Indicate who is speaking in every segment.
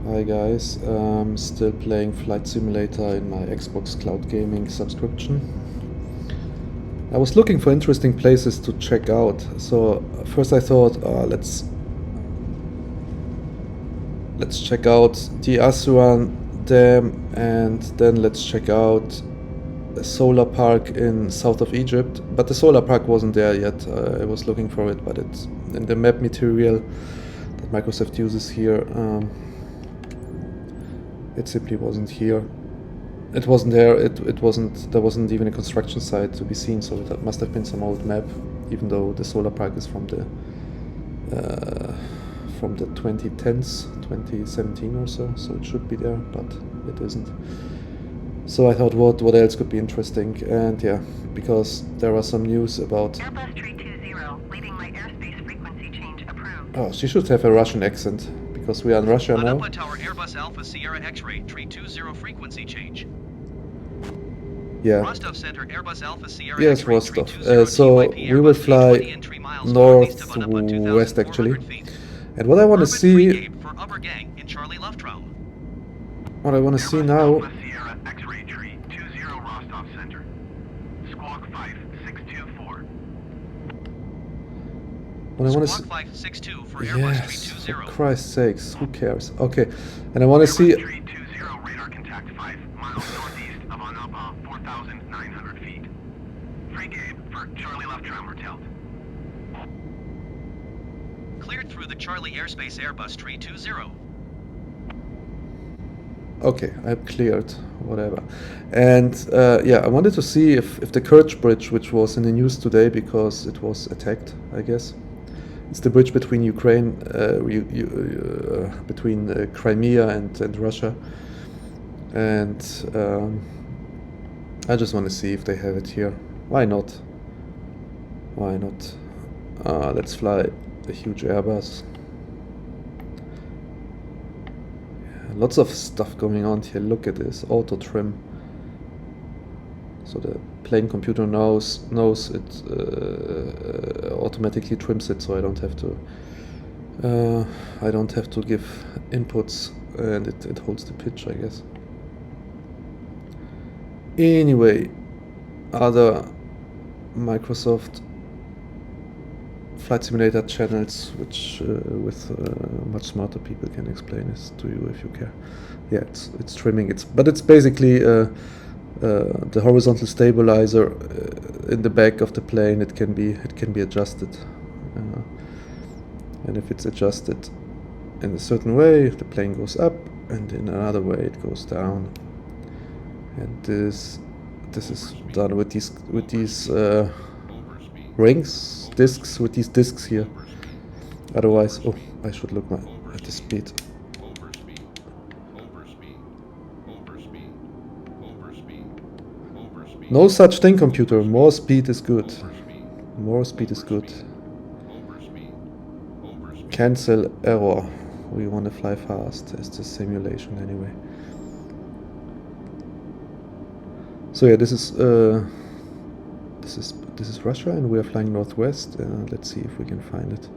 Speaker 1: Hi guys, still playing Flight Simulator in my Xbox Cloud Gaming subscription. I was looking for interesting places to check out, so first I thought, let's check out the Aswan Dam, and then let's check out a solar park in south of Egypt. But the solar park wasn't there yet. I was looking for it, but it's in the map material that Microsoft uses here. It simply wasn't here. It wasn't there. It wasn't. There wasn't even a construction site to be seen. So that must have been some old map, even though the solar park is from the 2010s, 2017 or so. So it should be there, but it isn't. So I thought, what else could be interesting? And yeah, because there are some news about.
Speaker 2: Airbus 320, leaving my airspace frequency change approved.
Speaker 1: Oh, she should have a Russian accent. Because we are in Russia now.
Speaker 3: Anapa Tower Airbus Alpha Sierra X-ray 320 frequency change.
Speaker 1: Yeah.
Speaker 3: Rostov Center Airbus Alpha Sierra
Speaker 1: yes,
Speaker 3: X-ray
Speaker 1: Rostov.
Speaker 3: 320
Speaker 1: So
Speaker 3: TYP
Speaker 1: we will
Speaker 3: Airbus
Speaker 1: fly
Speaker 3: 320 northeast of Anapa,
Speaker 1: northwest actually.
Speaker 3: 2,400 feet.
Speaker 1: And what I want to
Speaker 3: Urban
Speaker 1: see,
Speaker 3: free for Upper Gang in Charlie Luftraum.
Speaker 1: what I want to see
Speaker 4: Airbus
Speaker 1: now.
Speaker 4: Alpha Sierra X-ray tree 20 Rostov Center. Squawk 5624.
Speaker 1: What I want to
Speaker 3: Squawk
Speaker 1: see.
Speaker 3: 562 for Airbus
Speaker 1: Yes, for
Speaker 3: 320.
Speaker 1: Christ's sakes, who cares? Okay, and I want to see.
Speaker 4: Airbus 320 radar contact 5 miles northeast of Anapa, 4,900 feet. Free Gabe for Charlie Luftraum Hotel.
Speaker 3: Cleared through the Charlie Airspace Airbus 320.
Speaker 1: Okay, I'm cleared, whatever. And yeah, I wanted to see if the Kerch bridge, which was in the news today because it was attacked, I guess. It's the bridge between Ukraine, between Crimea and Russia. And I just want to see if they have it here. Why not? Why not? Let's fly a huge Airbus. Lots of stuff going on here. Look at this auto trim. So the plane computer knows it automatically trims it, so I don't have to give inputs, and it holds the pitch, I guess. Anyway, other Microsoft Flight Simulator channels, which with much smarter people can explain this to you if you care. Yeah, it's trimming. But it's basically the horizontal stabilizer in the back of the plane. It can be adjusted, and if it's adjusted in a certain way, the plane goes up, and in another way it goes down. And this is done with these rings, discs, with these discs here. Otherwise, oh, I should look at the speed. No such thing, computer. More speed is good. More speed is good. Cancel error. We want to fly fast. It's the simulation anyway. So yeah, this is Russia, and we are flying northwest. Let's see if we can find it.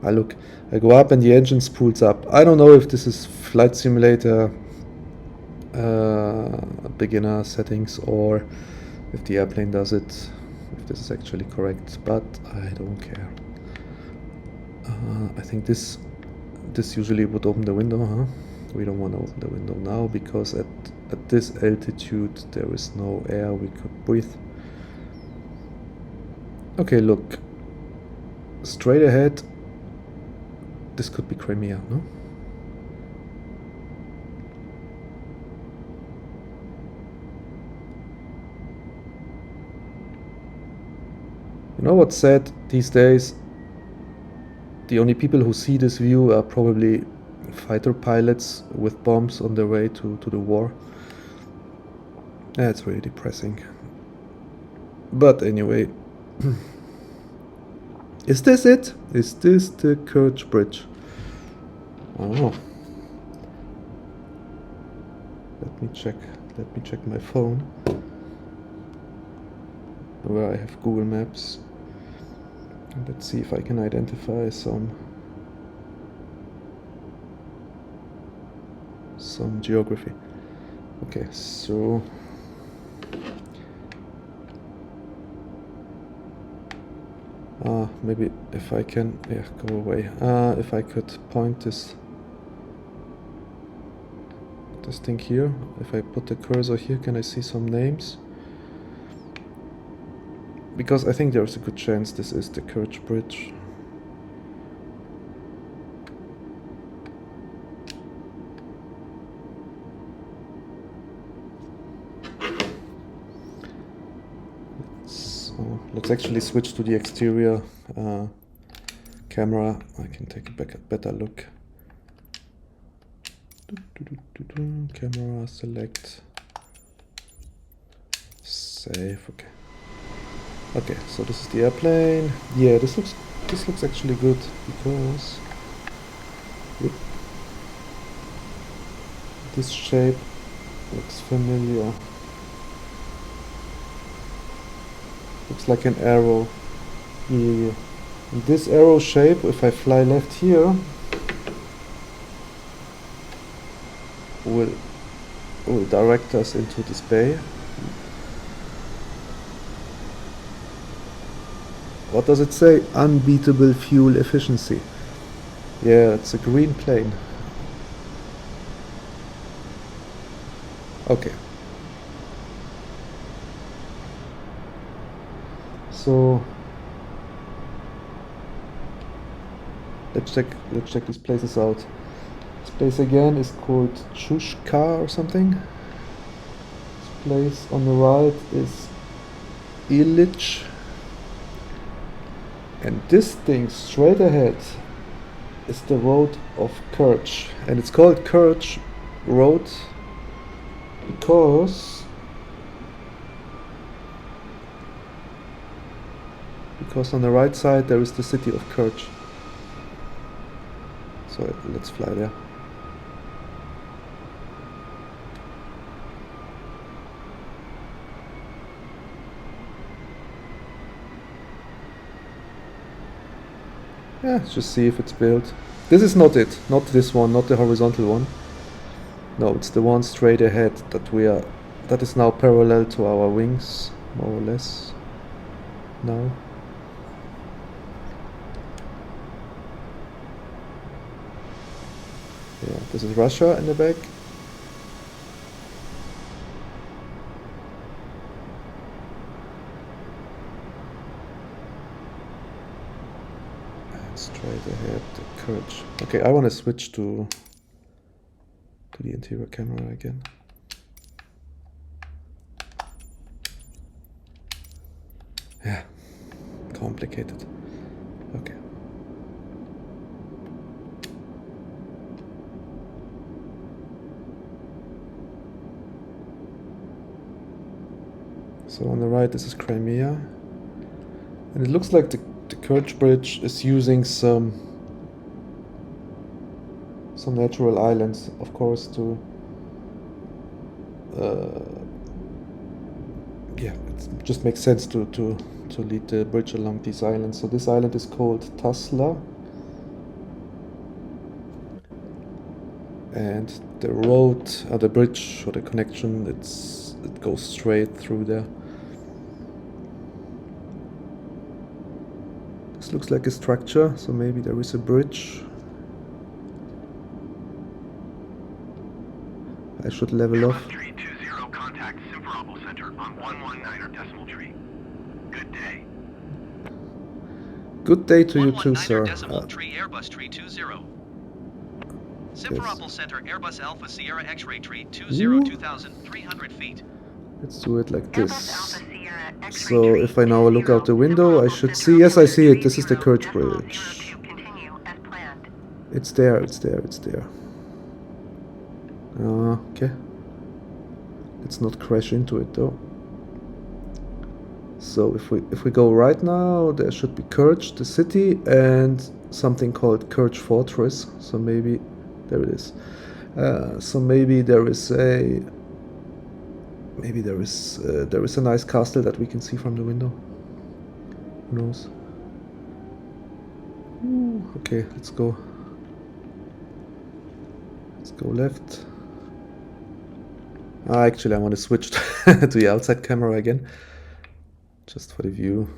Speaker 1: Look, I go up and the engine spools up. I don't know if this is Flight Simulator beginner settings or if the airplane does it, if this is actually correct, but I don't care. I think this usually would open the window, huh? We don't want to open the window now because at this altitude there is no air we could breathe. Okay, look, straight ahead. This could be Crimea, no? You know what's sad these days? The only people who see this view are probably fighter pilots with bombs on their way to the war. That's really depressing. But anyway, is this it? Is this the Kerch bridge? Oh. Let me check my phone, where I have Google Maps. And let's see if I can identify some geography. Okay, so maybe if I can, yeah, go away. If I could point this thing here, if I put the cursor here, can I see some names? Because I think there's a good chance this is the Kerch Bridge. Let's actually switch to the exterior camera. I can take a better look. Camera, select, save. Okay. Okay, so this is the airplane. Yeah, this looks actually good because this shape looks familiar. Looks like an arrow. Yeah. And this arrow shape, if I fly left here, will direct us into this bay. What does it say? Unbeatable fuel efficiency. Yeah, it's a green plane. Okay. So let's check these places out. This place again is called Chushka or something. This place on the right is Illich. And this thing straight ahead is the road of Kerch. And it's called Kerch Road because on the right side there is the city of Kerch. So let's fly there. Yeah, let's just see if it's built. This is not it, not this one, not the horizontal one. No, it's the one straight ahead that is now parallel to our wings, more or less. Now. Yeah, this is Russia in the back. And straight ahead, the Kerch. Okay, I want to switch to the interior camera again. Yeah, complicated. Okay. So on the right, this is Crimea, and it looks like the Kerch Bridge is using some natural islands, of course, to yeah, it just makes sense to lead the bridge along these islands. So this island is called Tasla, and the road, the bridge or the connection, it goes straight through there. This looks like a structure, so maybe there is a bridge. I should level off.
Speaker 4: Tree 20, contact Simferopol Center on 119 decimal tree. Good day.
Speaker 1: Good day to you too, sir.
Speaker 3: Decimal tree Airbus tree 20. Simferopol Center Airbus Alpha Sierra X-ray tree 2,300 feet.
Speaker 1: Let's do it like
Speaker 2: Airbus
Speaker 1: this.
Speaker 2: Alpha Sierra X-ray
Speaker 1: So
Speaker 2: tree
Speaker 1: if I now look out the
Speaker 2: 20,
Speaker 1: window, I
Speaker 2: Simferopol
Speaker 1: should
Speaker 2: Center
Speaker 1: see. Yes, I see it.
Speaker 2: tree
Speaker 1: This is the
Speaker 2: 0,
Speaker 1: Kerch
Speaker 2: decimal
Speaker 1: Bridge.
Speaker 2: 02, continue as planned.
Speaker 1: It's there. It's there. It's there. Okay. Let's not crash into it though. So if we go right now, there should be Kerch, the city, and something called Kerch Fortress. So maybe there it is. So maybe there is a there is a nice castle that we can see from the window. Who knows? Ooh, okay, let's go. Let's go left. Actually, I want to switch to the outside camera again, just for the view.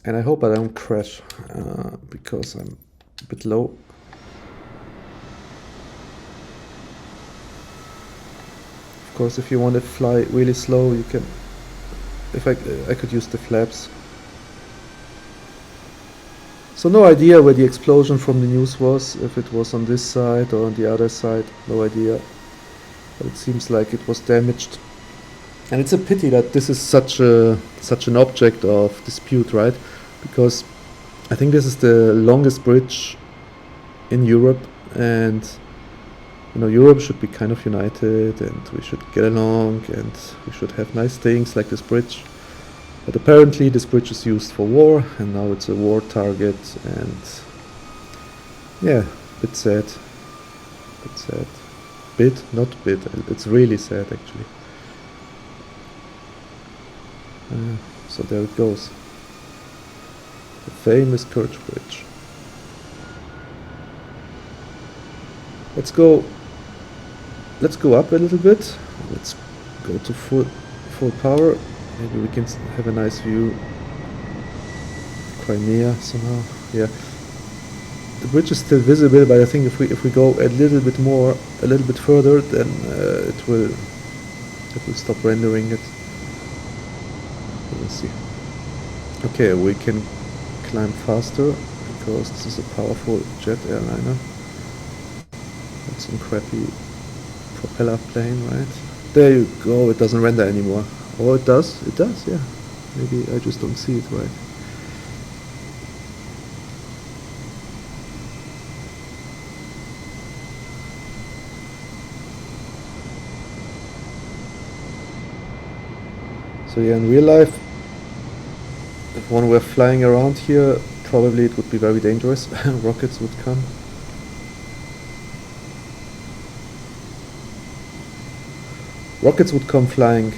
Speaker 1: And I hope I don't crash, because I'm a bit low. Of course, if you want to fly really slow, you can. If I could use the flaps. So no idea where the explosion from the news was, if it was on this side or on the other side, no idea. But it seems like it was damaged. And it's a pity that this is such an object of dispute, right? Because I think this is the longest bridge in Europe, and you know, Europe should be kind of united, and we should get along, and we should have nice things like this bridge. But apparently this bridge is used for war, and now it's a war target, and yeah, bit sad. Bit sad. Not bit, it's really sad actually. So there it goes. The famous Kerch Bridge. Let's go up a little bit. Let's go to full power. Maybe we can have a nice view. Crimea somehow. Yeah. The bridge is still visible, but I think if we go a little bit further, then it will stop rendering it. Let's see. Okay, we can climb faster because this is a powerful jet airliner. That's some crappy propeller plane, right? There you go. It doesn't render anymore. Oh, it does. It does. Yeah. Maybe I just don't see it right. So yeah, in real life, if one were flying around here, probably it would be very dangerous. Rockets would come. Rockets would come flying.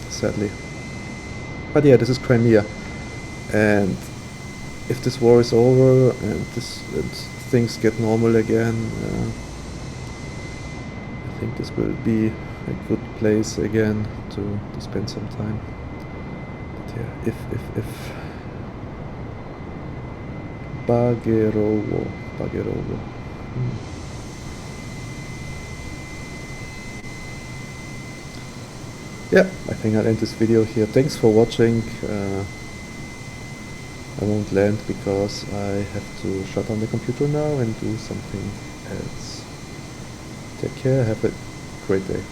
Speaker 1: Sadly. But yeah, this is Crimea. And if this war is over and things get normal again, I think this will be a good place again to spend some time. But yeah, if Bagerowo. Yeah, I think I'll end this video here. Thanks for watching. I won't land because I have to shut down the computer now and do something else. Take care, have a great day.